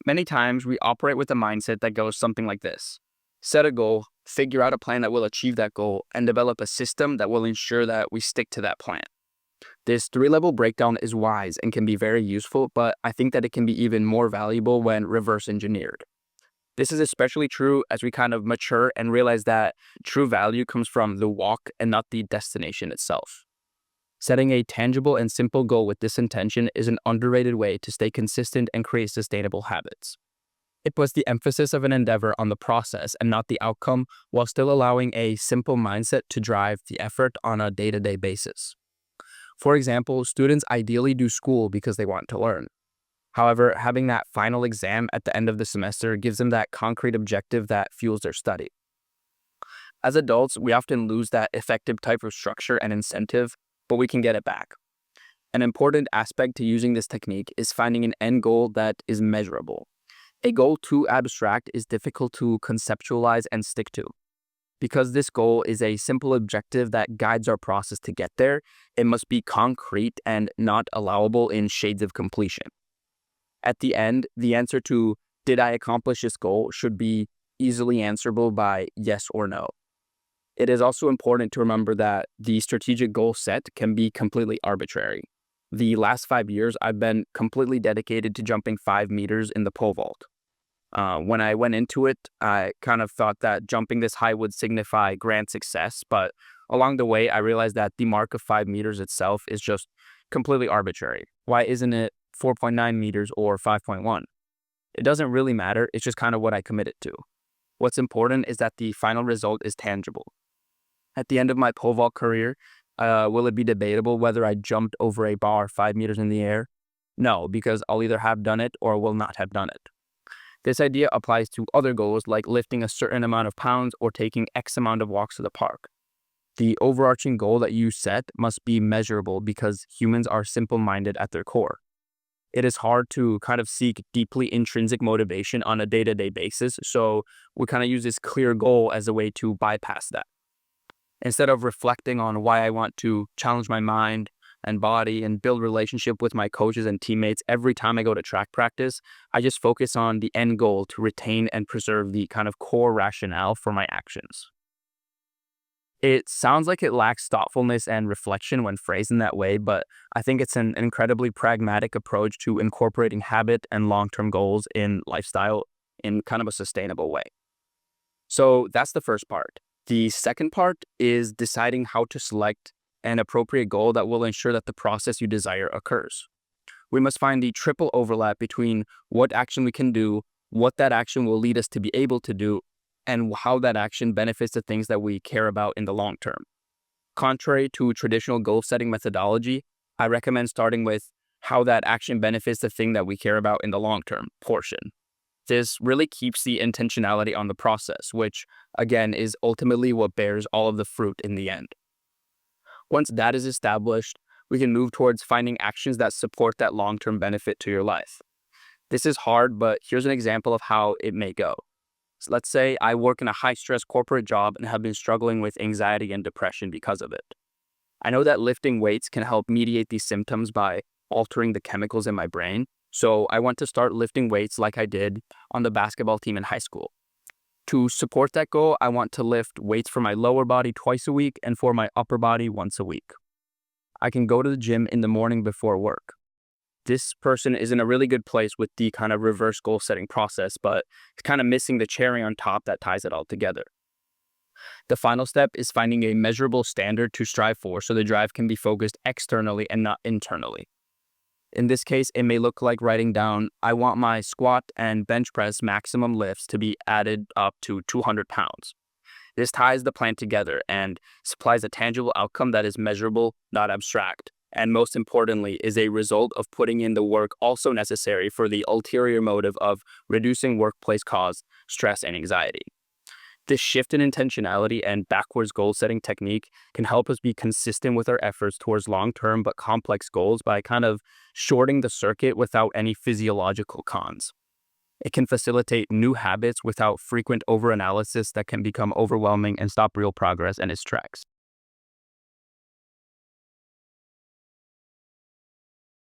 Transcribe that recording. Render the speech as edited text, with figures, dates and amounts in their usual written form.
Many times we operate with a mindset that goes something like this: set a goal, figure out a plan that will achieve that goal, and develop a system that will ensure that we stick to that plan. This three-level breakdown is wise and can be very useful, but I think that it can be even more valuable when reverse engineered. This is especially true as we kind of mature and realize that true value comes from the walk and not the destination itself. Setting a tangible and simple goal with this intention is an underrated way to stay consistent and create sustainable habits. It puts the emphasis of an endeavor on the process and not the outcome, while still allowing a simple mindset to drive the effort on a day-to-day basis. For example, students ideally do school because they want to learn. However, having that final exam at the end of the semester gives them that concrete objective that fuels their study. As adults, we often lose that effective type of structure and incentive, but we can get it back. An important aspect to using this technique is finding an end goal that is measurable. A goal too abstract is difficult to conceptualize and stick to. Because this goal is a simple objective that guides our process to get there, it must be concrete and not allowable in shades of completion. At the end, the answer to "did I accomplish this goal" should be easily answerable by yes or no. It is also important to remember that the strategic goal set can be completely arbitrary. The last 5 years, I've been completely dedicated to jumping 5 meters in the pole vault. When I went into it, I kind of thought that jumping this high would signify grand success, but along the way, I realized that the mark of 5 meters itself is just completely arbitrary. Why isn't it 4.9 meters or 5.1? It doesn't really matter, it's just kind of what I committed to. What's important is that the final result is tangible. At the end of my pole vault career, will it be debatable whether I jumped over a bar 5 meters in the air? No, because I'll either have done it or will not have done it. This idea applies to other goals like lifting a certain amount of pounds or taking X amount of walks to the park. The overarching goal that you set must be measurable because humans are simple-minded at their core. It is hard to kind of seek deeply intrinsic motivation on a day-to-day basis, so we kind of use this clear goal as a way to bypass that. Instead of reflecting on why I want to challenge my mind and body and build relationship with my coaches and teammates every time I go to track practice, I just focus on the end goal to retain and preserve the kind of core rationale for my actions. It sounds like it lacks thoughtfulness and reflection when phrased in that way, but I think it's an incredibly pragmatic approach to incorporating habit and long-term goals in lifestyle in kind of a sustainable way. So that's the first part. The second part is deciding how to select an appropriate goal that will ensure that the process you desire occurs. We must find the triple overlap between what action we can do, what that action will lead us to be able to do, and how that action benefits the things that we care about in the long term. Contrary to traditional goal-setting methodology, I recommend starting with how that action benefits the thing that we care about in the long term portion. This really keeps the intentionality on the process, which, again, is ultimately what bears all of the fruit in the end. Once that is established, we can move towards finding actions that support that long-term benefit to your life. This is hard, but here's an example of how it may go. So let's say I work in a high-stress corporate job and have been struggling with anxiety and depression because of it. I know that lifting weights can help mediate these symptoms by altering the chemicals in my brain, so I want to start lifting weights like I did on the basketball team in high school. To support that goal, I want to lift weights for my lower body twice a week and for my upper body once a week. I can go to the gym in the morning before work. This person is in a really good place with the kind of reverse goal setting process, but it's kind of missing the cherry on top that ties it all together. The final step is finding a measurable standard to strive for so the drive can be focused externally and not internally. In this case, it may look like writing down, I want my squat and bench press maximum lifts to be added up to 200 pounds. This ties the plan together and supplies a tangible outcome that is measurable, not abstract, and most importantly, is a result of putting in the work also necessary for the ulterior motive of reducing workplace-caused stress and anxiety. This shift in intentionality and backwards goal-setting technique can help us be consistent with our efforts towards long-term but complex goals by kind of shorting the circuit without any physiological cons. It can facilitate new habits without frequent overanalysis that can become overwhelming and stop real progress in its tracks.